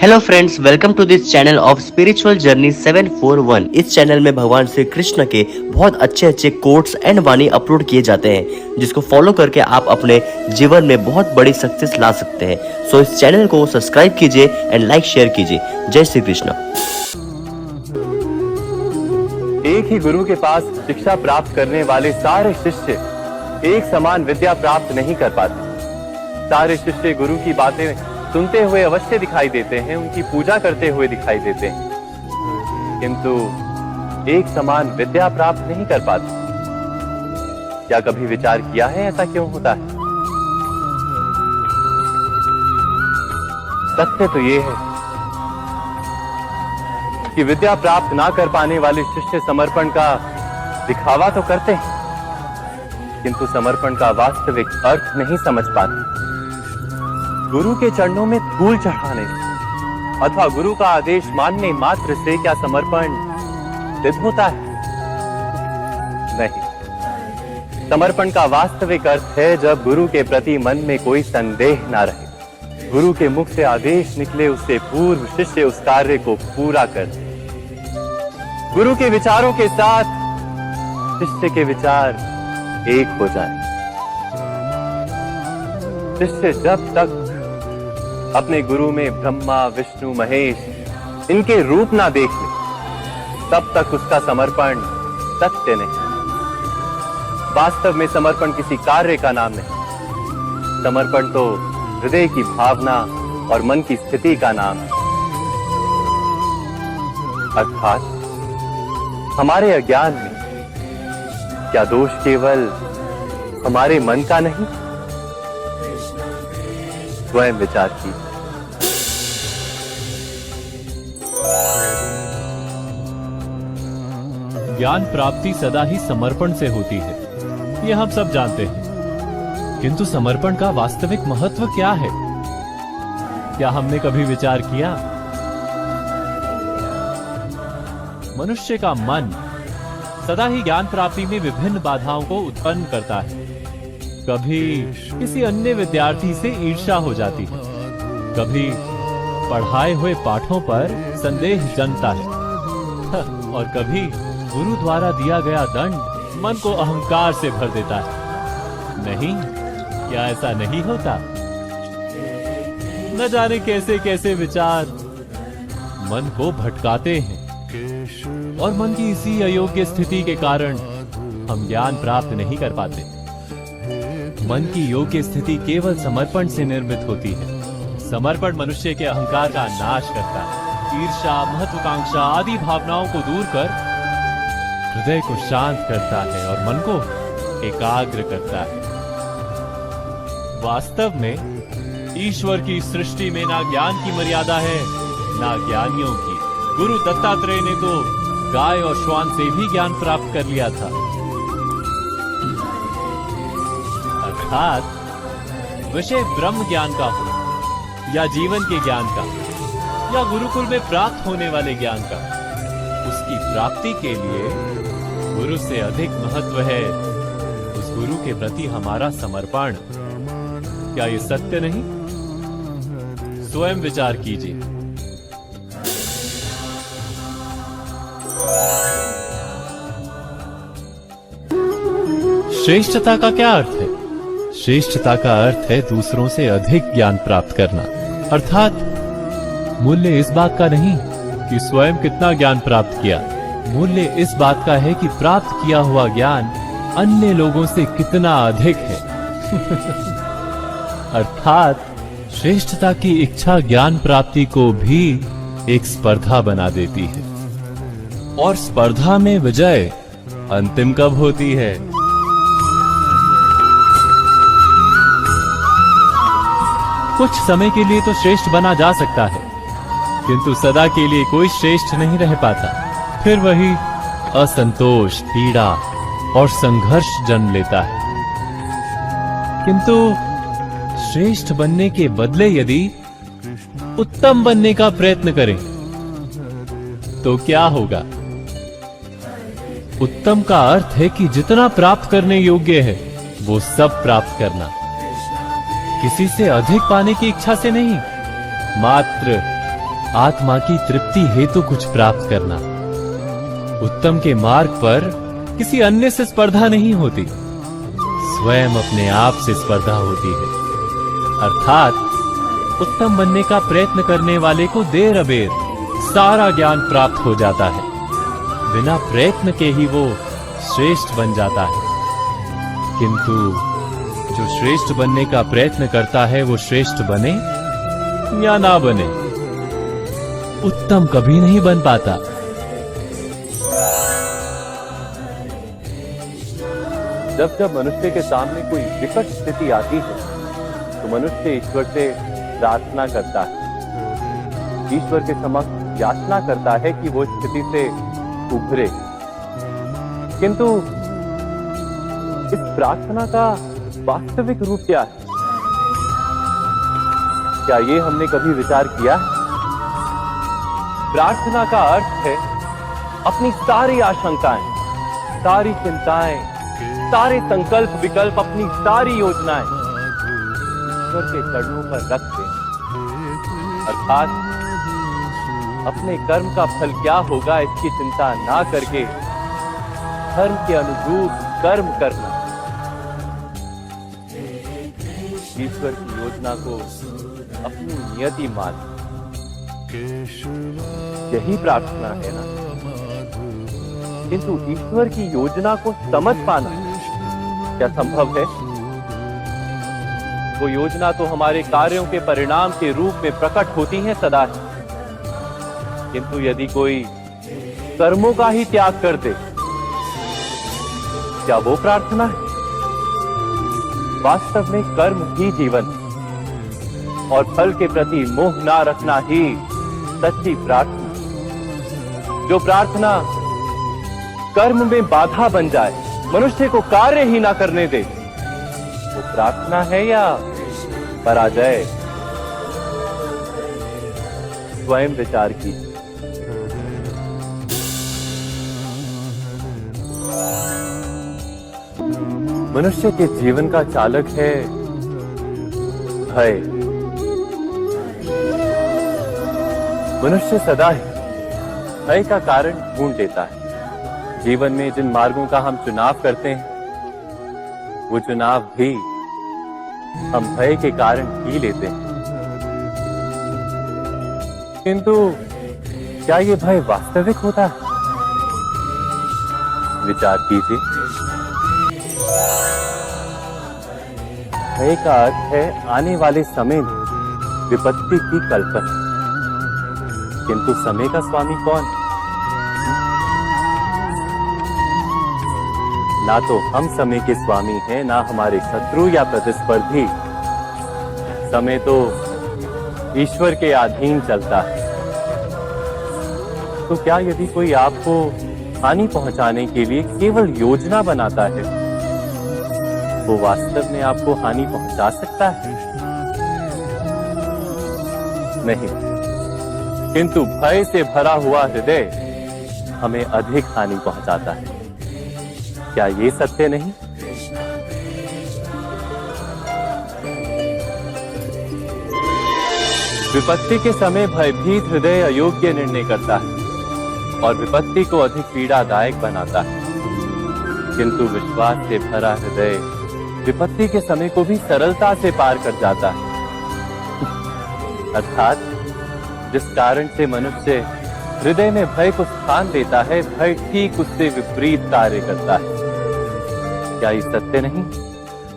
Hello friends, welcome to this channel of spiritual journey 741। इस channel में भगवान श्री कृष्ण के बहुत अच्छे कोट्स एंड वाणी अपलोड किए जाते हैं, जिसको फॉलो करके आप अपने जीवन में बहुत बड़ी सक्सेस ला सकते हैं। सो इस चैनल को सब्सक्राइब कीजिए एंड लाइक शेयर कीजिए। जय श्री कृष्ण। एक ही गुरु के पास शिक्षा प्राप्त करने वाले सारे शिष्य एक समान विद्या प्राप्त नहीं कर पाते। सारे शिष्य गुरु की बातें सुनते हुए अवश्य दिखाई देते हैं, उनकी पूजा करते हुए दिखाई देते हैं, किंतु एक समान विद्या प्राप्त नहीं कर पाते। क्या कभी विचार किया है ऐसा क्यों होता है? तथ्य तो यह है कि विद्या प्राप्त ना कर पाने वाले शिष्य समर्पण का दिखावा तो करते हैं, किंतु समर्पण का वास्तविक अर्थ नहीं समझ पाते। गुरु के चरणों में धूल चढ़ाने अथवा गुरु का आदेश मानने मात्र से क्या समर्पण सिद्ध होता है? नहीं। समर्पण का वास्तविक अर्थ है जब गुरु के प्रति मन में कोई संदेह ना रहे, गुरु के मुख से आदेश निकले, उससे पूर्व शिष्य उस कार्य को पूरा कर दे। गुरु के विचारों के साथ शिष्य के विचार एक हो जाए। शिष्य जब तक अपने गुरु में ब्रह्मा विष्णु महेश इनके रूप ना देख ले, तब तक उसका समर्पण सत्य नहीं। वास्तव में समर्पण किसी कार्य का नाम नहीं, समर्पण तो हृदय की भावना और मन की स्थिति का नाम है। अर्थात हमारे अज्ञान में क्या दोष केवल हमारे मन का नहीं? स्वयं विचार कीजिए। ज्ञान प्राप्ति सदा ही समर्पण से होती है, यह हम सब जानते हैं, किंतु समर्पण का वास्तविक महत्व क्या है? क्या हमने कभी विचार किया? मनुष्य का मन सदा ही ज्ञान प्राप्ति में विभिन्न बाधाओं को उत्पन्न करता है। कभी किसी अन्य विद्यार्थी से ईर्ष्या हो जाती है, कभी पढ़ाए हुए पाठों पर संदेह जन्मता है और कभी गुरु द्वारा दिया गया दंड मन को अहंकार से भर देता है। नहीं, क्या ऐसा नहीं होता? न जाने कैसे कैसे विचार मन को भटकाते हैं, और मन की इसी अयोग्य स्थिति के कारण हम ज्ञान प्राप्त नहीं कर पाते। मन की योग्य स्थिति केवल समर्पण से निर्मित होती है। समर्पण मनुष्य के अहंकार का नाश करता है, ईर्ष्या, महत्वाकांक्षा आदि भावनाओं को दूर कर हृदय को शांत करता है और मन को एकाग्र करता है। वास्तव में ईश्वर की सृष्टि में ना ज्ञान की मर्यादा है, ना ज्ञानियों की। गुरु दत्तात्रेय ने तो गाय और श्वान से भी ज्ञान प्राप्त कर लिया था। अर्थात विषय ब्रह्म ज्ञान का हो या जीवन के ज्ञान का या गुरुकुल में प्राप्त होने वाले ज्ञान का, उसकी प्राप्ति के लिए गुरु से अधिक महत्व है उस गुरु के प्रति हमारा समर्पण। क्या ये सत्य नहीं? स्वयं विचार कीजिए। श्रेष्ठता का क्या अर्थ है? श्रेष्ठता का अर्थ है दूसरों से अधिक ज्ञान प्राप्त करना। अर्थात मूल्य इस बात का नहीं कि स्वयं कितना ज्ञान प्राप्त किया, मूल्य इस बात का है कि प्राप्त किया हुआ ज्ञान अन्य लोगों से कितना अधिक है। अर्थात श्रेष्ठता की इच्छा ज्ञान प्राप्ति को भी एक स्पर्धा बना देती है, और स्पर्धा में विजय अंतिम कब होती है? कुछ समय के लिए तो श्रेष्ठ बना जा सकता है, किंतु सदा के लिए कोई श्रेष्ठ नहीं रह पाता। फिर वही असंतोष, पीड़ा और संघर्ष जन्म लेता है। किंतु श्रेष्ठ बनने के बदले यदि उत्तम बनने का प्रयत्न करें तो क्या होगा? उत्तम का अर्थ है कि जितना प्राप्त करने योग्य है वो सब प्राप्त करना, किसी से अधिक पाने की इच्छा से नहीं, मात्र आत्मा की तृप्ति हेतु कुछ प्राप्त करना। उत्तम के मार्ग पर किसी अन्य से स्पर्धा नहीं होती, स्वयं अपने आप से स्पर्धा होती है। अर्थात उत्तम बनने का प्रयत्न करने वाले को देर अबेर सारा ज्ञान प्राप्त हो जाता है। बिना प्रयत्न के ही वो श्रेष्ठ बन जाता है। किंतु जो श्रेष्ठ बनने का प्रयत्न करता है वो श्रेष्ठ बने या ना बने, उत्तम कभी नहीं बन पाता। जब जब मनुष्य के सामने कोई विकट स्थिति आती है तो मनुष्य ईश्वर से प्रार्थना करता है, ईश्वर के समक्ष याचना करता है कि वो स्थिति से उभरे। किंतु इस प्रार्थना का वास्तविक रूप क्या है? क्या ये हमने कभी विचार किया है? प्रार्थना का अर्थ है अपनी सारी आशंकाएं, सारी चिंताएं, सारे संकल्प विकल्प, अपनी सारी योजनाएं ईश्वर के चरणों पर रख दे। अर्थात अपने कर्म का फल क्या होगा इसकी चिंता ना करके धर्म के अनुरूप कर्म करना, ईश्वर की योजना को अपनी नियति मान, यही प्रार्थना है ना। किंतु ईश्वर की योजना को समझ पाना क्या संभव है? वो योजना तो हमारे कार्यों के परिणाम के रूप में प्रकट होती है सदा ही। किंतु यदि कोई कर्मों का ही त्याग कर दे, क्या वो प्रार्थना है? वास्तव में कर्म ही जीवन और फल के प्रति मोह ना रखना ही सच्ची प्रार्थना। जो प्रार्थना कर्म में बाधा बन जाए, मनुष्य को कार्य ही ना करने दे, वो प्रार्थना है या पराजय? स्वयं विचार कीजिए। मनुष्य के जीवन का चालक है भय। मनुष्य सदा ही भय का कारण ढूंढ लेता है। जीवन में जिन मार्गों का हम चुनाव करते हैं, वो चुनाव भी हम भय के कारण ही लेते हैं। किंतु क्या ये भय वास्तविक होता है? विचार कीजिए। भय का अर्थ है आने वाले समय में विपत्ति की कल्पना। किंतु समय का स्वामी कौन? ना तो हम समय के स्वामी हैं, ना हमारे शत्रु या प्रतिस्पर्धी। समय तो ईश्वर के अधीन चलता है। तो क्या यदि कोई आपको हानि पहुंचाने के लिए केवल योजना बनाता है, वो वास्तव में आपको हानि पहुंचा सकता है? नहीं। किंतु भय से भरा हुआ हृदय हमें अधिक हानि पहुंचाता है। क्या ये सत्य नहीं? विपत्ति के समय भयभीत हृदय अयोग्य निर्णय करता है और विपत्ति को अधिक पीड़ादायक बनाता है। किंतु विश्वास से भरा हृदय विपत्ति के समय को भी सरलता से पार कर जाता है। अर्थात जिस कारण से मनुष्य हृदय में भय को स्थान देता है, भय ठीक उससे विपरीत कार्य करता है। क्या ये सत्य नहीं?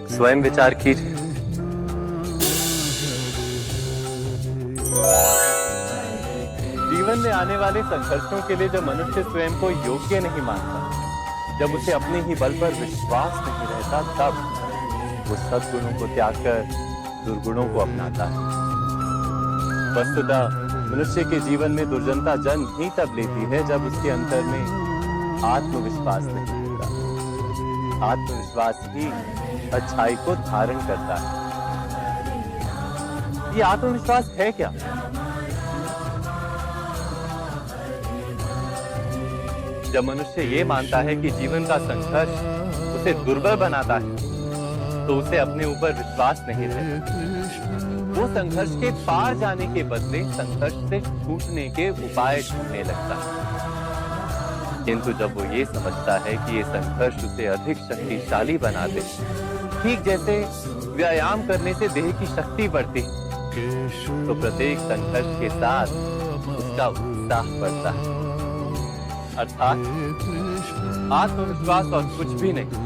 स्वयं विचार कीजिए। जीवन में आने वाले संघर्षों के लिए जब मनुष्य स्वयं को योग्य नहीं मानता, जब उसे अपने ही बल पर विश्वास नहीं रहता, तब वो सद्गुणों को त्याग कर दुर्गुणों को अपनाता है। वस्तुतः मनुष्य के जीवन में दुर्जनता जन्म ही तब लेती है जब उसके अंतर में आत्मविश्वास नहीं होता। आत्मविश्वास ही अच्छाई को धारण करता है। ये आत्मविश्वास है क्या? जब मनुष्य ये मानता है कि जीवन का संघर्ष उसे दुर्बल बनाता है, तो उसे अपने ऊपर विश्वास नहीं रहता। वो वो संघर्ष के पार जाने के बदले संघर्ष से छूटने के उपाय ढूंढने लगता है। किंतु जब वो ये समझता है कि ये संघर्ष उसे अधिक शक्तिशाली बनाते, ठीक जैसे व्यायाम करने से देह की शक्ति बढ़ती, तो प्रत्येक संघर्ष के साथ उसका उत्साह बढ़ता है। अर्थात आत्मविश्वास और कुछ भी नहीं,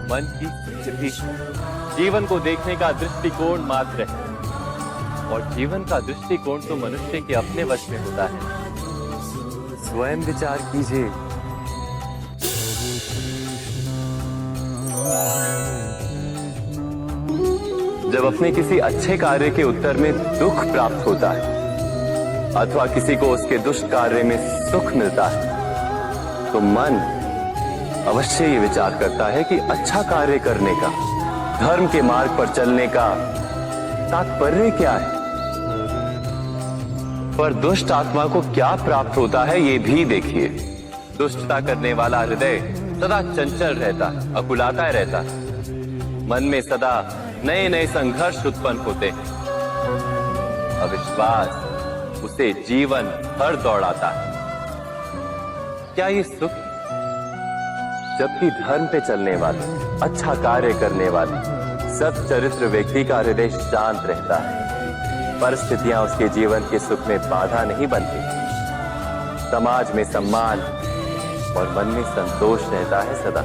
मन की स्थिति जीवन को देखने का दृष्टिकोण मात्र है। और जीवन का दृष्टिकोण तो मनुष्य के अपने वश में होता है। स्वयं विचार कीजिए। जब अपने किसी अच्छे कार्य के उत्तर में दुख प्राप्त होता है अथवा किसी को उसके दुष्ट कार्य में सुख मिलता है, तो मन अवश्य ये विचार करता है कि अच्छा कार्य करने का, धर्म के मार्ग पर चलने का तात्पर्य क्या है। पर दुष्ट आत्मा को क्या प्राप्त होता है ये भी देखिए। दुष्टता करने वाला हृदय सदा चंचल रहता है, अकुलाता रहता है। मन में सदा नए नए संघर्ष उत्पन्न होते हैं। अविश्वास उसे जीवन भर दौड़ाता है। क्या ये सुख? जबकि धर्म पे चलने वाले, अच्छा कार्य करने वाले, सत् चरित्र व्यक्ति का हृदय शांत रहता है। परिस्थितियां उसके जीवन के सुख में बाधा नहीं बनती। समाज में सम्मान और मन में संतोष रहता है सदा।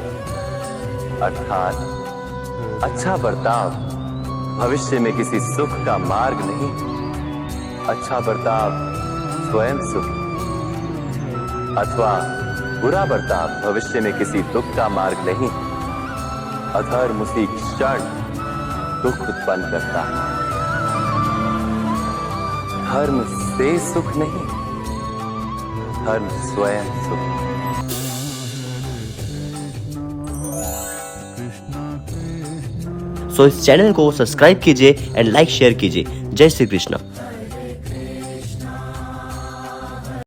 अर्थात अच्छा बर्ताव भविष्य में किसी सुख का मार्ग नहीं, अच्छा बर्ताव स्वयं सुख, अथवा बुरा बर्ताव भविष्य में किसी दुख का मार्ग नहीं। अधर्म उसी क्षण दुख उत्पन्न करता है। धर्म से सुख नहीं, धर्म स्वयं सुख। सो इस चैनल को सब्सक्राइब कीजिए एंड लाइक शेयर कीजिए। जय श्री कृष्ण।